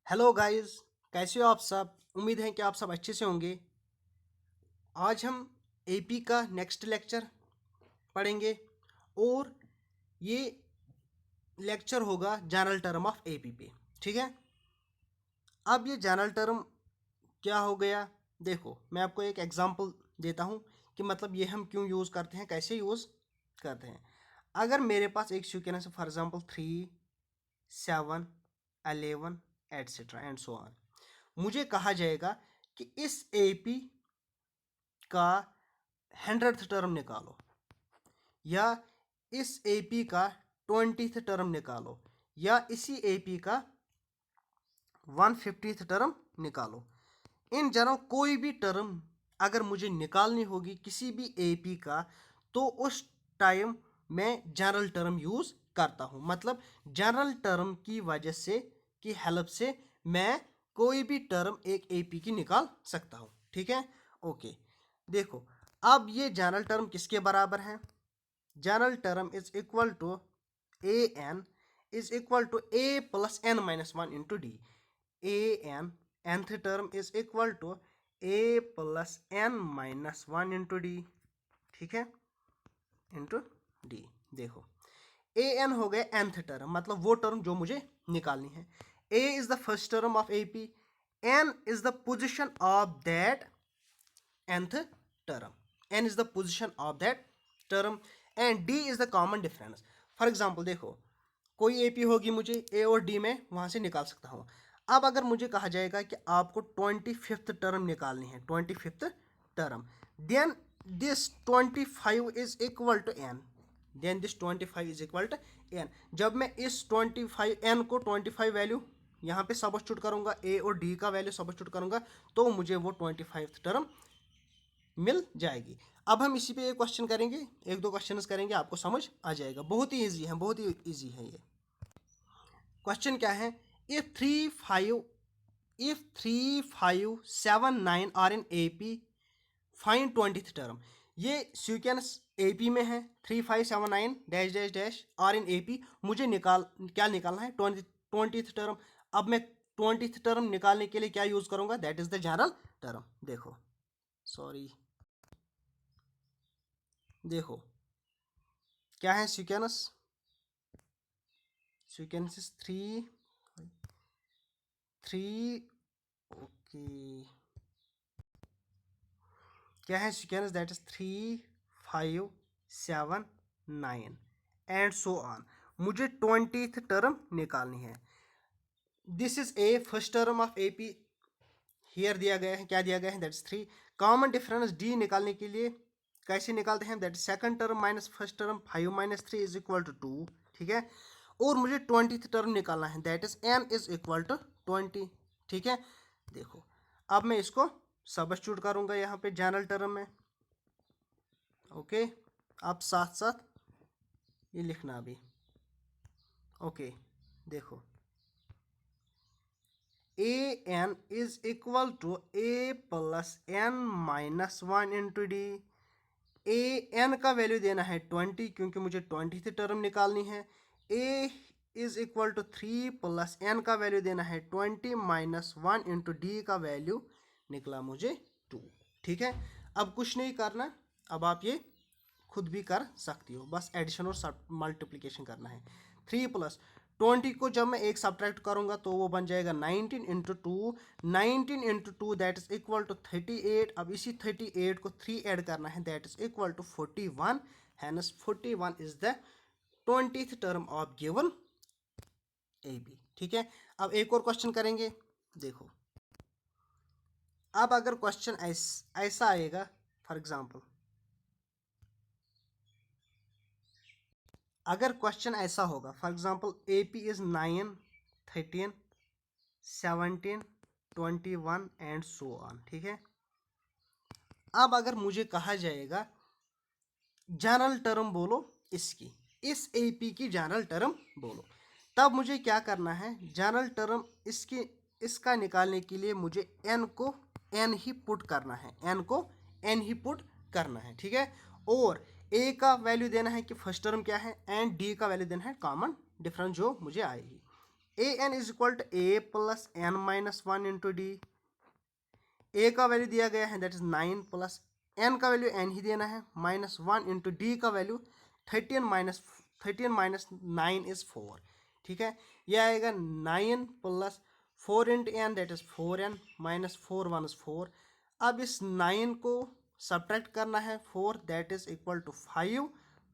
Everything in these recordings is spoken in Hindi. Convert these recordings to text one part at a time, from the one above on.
हेलो गाइस, कैसे हो आप सब। उम्मीद है कि आप सब अच्छे से होंगे। आज हम एपी का नेक्स्ट लेक्चर पढ़ेंगे और ये लेक्चर होगा जनरल टर्म ऑफ एपी पे। ठीक है। अब ये जनरल टर्म क्या हो गया, देखो मैं आपको एक एग्जांपल देता हूँ कि मतलब ये हम क्यों यूज़ करते हैं, कैसे यूज़ करते हैं। अगर मेरे पास एक सीक्वेंस है, for example 3, 7, 11 etcetera and so on, मुझे कहा जाएगा कि इस एपी का 100th टर्म निकालो या इस एपी का 20th टर्म निकालो या इसी एपी का 150th टर्म निकालो। इन जनरल कोई भी टर्म अगर मुझे निकालनी होगी किसी भी एपी का, तो उस टाइम मैं जनरल टर्म यूज़ करता हूँ। मतलब जनरल टर्म की वजह से, की हेल्प से मैं कोई भी टर्म एक एपी की निकाल सकता हूँ। ठीक है, ओके। देखो अब ये जनरल टर्म किसके बराबर है। General term is equal to a n is equal to a plus n minus one into d. A n nth term is equal to a plus n minus one into d. ठीक है, इंटू डी। देखो ए एन हो गया nth टर्म, मतलब वो टर्म जो मुझे निकालनी है। A is the first term of A P, n is the position of that nth term, n is the position of that term and d is the common difference। For example देखो कोई एपी होगी, मुझे ए और डी में वहां से निकाल सकता हूँ। अब अगर मुझे कहा जाएगा कि आपको 25th टर्म निकालनी है, 25th term, then this 25 is equal to n, then this 25 is equal to n. जब मैं इस 25 एन को 25 वैल्यू यहाँ पे सबस्टिट्यूट करूंगा, ए और डी का वैल्यू सबस्टिट्यूट करूंगा, तो मुझे वो 25th टर्म मिल जाएगी। अब हम इसी पे एक क्वेश्चन करेंगे, एक दो क्वेश्चंस करेंगे, आपको समझ आ जाएगा। बहुत ही इजी है, बहुत ही इजी है ये क्वेश्चन। क्या है, if 3 5 are in AP find 20th term. ये सीक्वेंस एपी में है, 3 5 7 9 dash dash dash are in AP. मुझे क्या निकालना है, 20th टर्म। अब मैं 20th टर्म निकालने के लिए क्या यूज करूंगा, that is the general term. देखो सॉरी, देखो क्या है सीक्वेंस, सीक्वेंस इज 3 ओके। क्या है sequence, that is 3 5 7 9 and so on. मुझे 20th टर्म निकालनी है। This is a first term of A P, here दिया गया है, क्या दिया गया है, that is 3। Common difference d निकालने के लिए कैसे निकालते हैं, that is second term minus first term, 5 minus 3 is equal to 2। ठीक है, और मुझे 20th टर्म निकालना है, that is n is equal to 20। ठीक है, देखो अब मैं इसको सबस्टिट्यूट करूंगा यहाँ पे जनरल टर्म में। ओके, अब साथ साथ ये लिखना अभी। ओके, देखो a n is equal to a plus n minus one into d. A n का वैल्यू देना है 20, क्योंकि मुझे 20th टर्म निकालनी है। A is equal to 3 plus n का वैल्यू देना है 20 माइनस वन इंटू डी का वैल्यू निकला मुझे 2। ठीक है, अब कुछ नहीं करना, अब आप ये खुद भी कर सकती हो, बस एडिशन और मल्टीप्लिकेशन करना है। 3 प्लस 20 को जब मैं एक सब्ट्रैक्ट करूंगा तो वो बन जाएगा 19 into two, 19 into two that is equal to 38। अब इसी 38 को 3 ऐड करना है, that is equal to 41। Hence 41 is the 20th term of given A B. ठीक है, अब एक और क्वेश्चन करेंगे। देखो अब अगर क्वेश्चन ऐसा आएगा, फॉर एग्जाम्पल अगर क्वेश्चन ऐसा होगा, for example A P is 9 13 17 21 and so on. ठीक है, अब अगर मुझे कहा जाएगा जनरल टर्म बोलो इसकी, इस एपी की जनरल टर्म बोलो, तब मुझे क्या करना है, जनरल टर्म इसकी इसका निकालने के लिए मुझे एन को एन ही पुट करना है, एन को एन ही पुट करना है। ठीक है, और ए का वैल्यू देना है कि फर्स्ट टर्म क्या है, एंड डी का वैल्यू देना है कॉमन डिफरेंस जो मुझे आएगी। A n is equal to a plus n minus one into d. A का वैल्यू दिया गया है दैट इज 9 प्लस एन का वैल्यू एन ही देना है माइनस वन इंटू डी का वैल्यू 13 माइनस 9 इज 4। ठीक है, यह आएगा 9 plus 4 into n that is 4n minus 4 1 is 4। अब इस 9 को सब्ट्रैक्ट करना है 4 that is equal to 5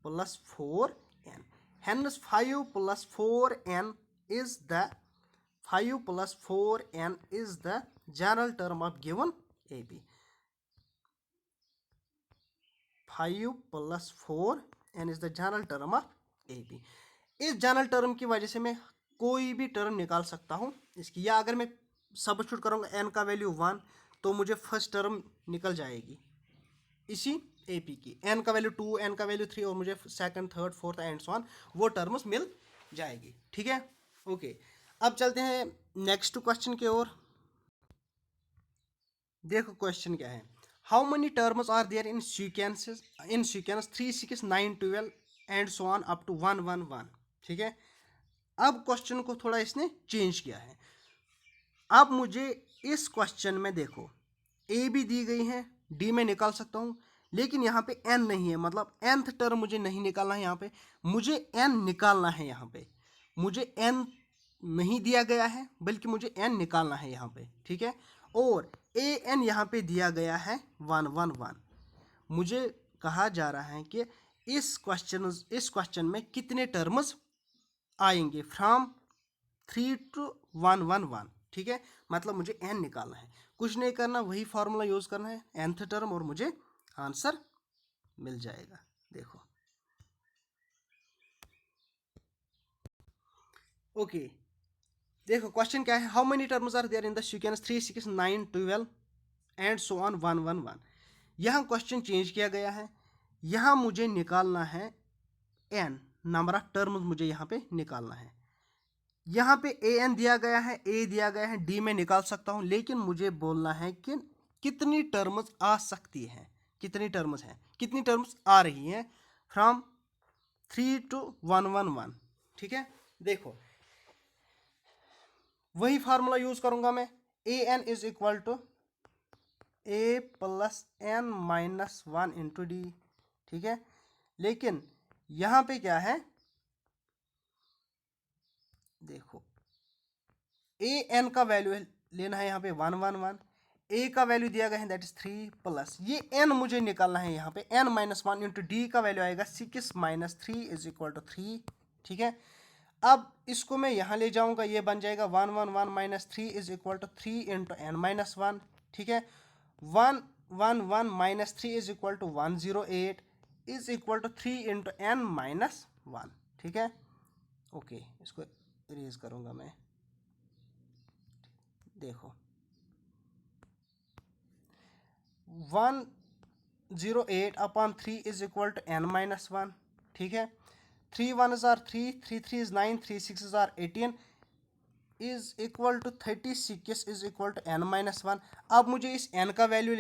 plus 4n। Hence 5 plus 4n is the 5 plus 4n is the general term of given AB. 5 plus 4n is the general term of AB. इस जनरल टर्म की वजह से मैं कोई भी टर्म निकाल सकता हूँ इसकी, या अगर मैं सब्स्टिट्यूट करूँगा n का वैल्यू 1 तो मुझे फर्स्ट टर्म निकल जाएगी इसी AP की, n का वैल्यू 2 n का वैल्यू 3 और मुझे second third fourth and so on वो टर्म्स मिल जाएगी। ठीक है, ओके। अब चलते हैं नेक्स्ट क्वेश्चन की ओर। देखो क्वेश्चन क्या है, how many terms are there in sequence 3 6 9 12 and so on up to 1 1 1। ठीक है, अब क्वेश्चन को थोड़ा इसने चेंज किया है। अब मुझे इस क्वेश्चन में देखो ए भी दी गई है, डी में निकाल सकता हूँ, लेकिन यहाँ पे n नहीं है, मतलब nth टर्म मुझे नहीं निकालना है। यहाँ पे मुझे n निकालना है, यहाँ पे मुझे n नहीं दिया गया है बल्कि मुझे n निकालना है यहाँ पे। ठीक है, और an यहाँ पे दिया गया है 1 1 1। मुझे कहा जा रहा है कि इस क्वेश्चन में कितने टर्म्स आएंगे फ्रॉम 3 to 1 1 1। ठीक है, मतलब मुझे n निकालना है, कुछ नहीं करना, वही फार्मूला यूज करना है nth टर्म और मुझे आंसर मिल जाएगा। देखो ओके, देखो क्वेश्चन क्या है, how many terms are there in the sequence 3 6 9 12 and so on 1 1 1। यहाँ क्वेश्चन चेंज किया गया है, यहाँ मुझे निकालना है n नंबर ऑफ टर्म्स, मुझे यहाँ पे निकालना है। यहाँ पे an दिया गया है, a दिया गया है, d में निकाल सकता हूँ, लेकिन मुझे बोलना है कि कितनी टर्म्स आ सकती हैं, कितनी टर्म्स हैं, कितनी टर्म्स आ रही हैं फ्रॉम 3 to 1 1 1। ठीक है, देखो वही फार्मूला यूज करूंगा मैं, a n is equal to a plus n minus 1 into d. ठीक है, लेकिन यहाँ पे क्या है, देखो ए एन का वैल्यू लेना है यहाँ पे 1 1 1, ए का वैल्यू दिया गया है दैट इज 3 प्लस ये एन मुझे निकालना है यहाँ पे एन माइनस 1 इंटू डी का वैल्यू आएगा 6 माइनस 3 इज इक्वल टू 3। ठीक है, अब इसको मैं यहाँ ले जाऊँगा, ये बन जाएगा 1 1 1 minus 3 is equal to 3 into n minus 1। ठीक है, 1 1 1 minus 3 is equal to 108 is equal to 3 into n minus 1। ठीक है, ओके, इसको इरेज करूँगा मैं। देखो 108 upon 3 is equal to n minus 1। ठीक है, 3 1s are 3 3 3 is 9 3 6s are 18 is equal to 36 is equal to n minus 1। अब मुझे इस n का वैल्यू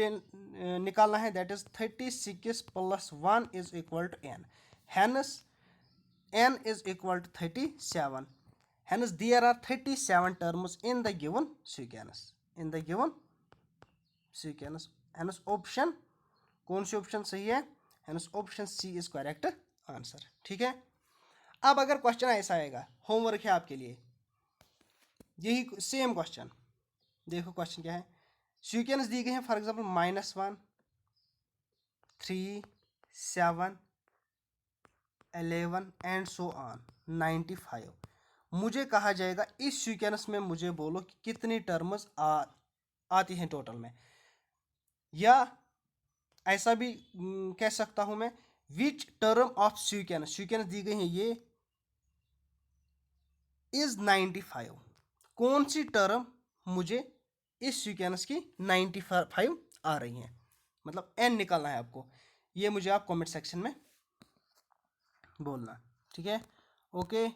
निकालना है that is 36 plus 1 is equal to n। Hence n is equal to 37। Hence there are 37 terms in the given sequence, in the given sequence। Hence option कौन सी ऑप्शन सही है? Hence option C is correct answer. ठीक है, अब अगर क्वेश्चन ऐसा आएगा, होमवर्क है आपके लिए, यही सेम क्वेश्चन। देखो क्वेश्चन क्या है, सीक्वेंस दी गई है for example -1 3 7 11 and so on 95। मुझे कहा जाएगा इस सीक्वेंस में मुझे बोलो कि कितनी टर्म्स आती हैं टोटल में, या ऐसा भी कह सकता हूं मैं which term of sequence, sequence दी गई है ये इज 95, कौन सी टर्म मुझे इस सीक्वेंस की 95 आ रही है, मतलब n निकालना है आपको। ये मुझे आप कमेंट सेक्शन में बोलना। ठीक है, ओके।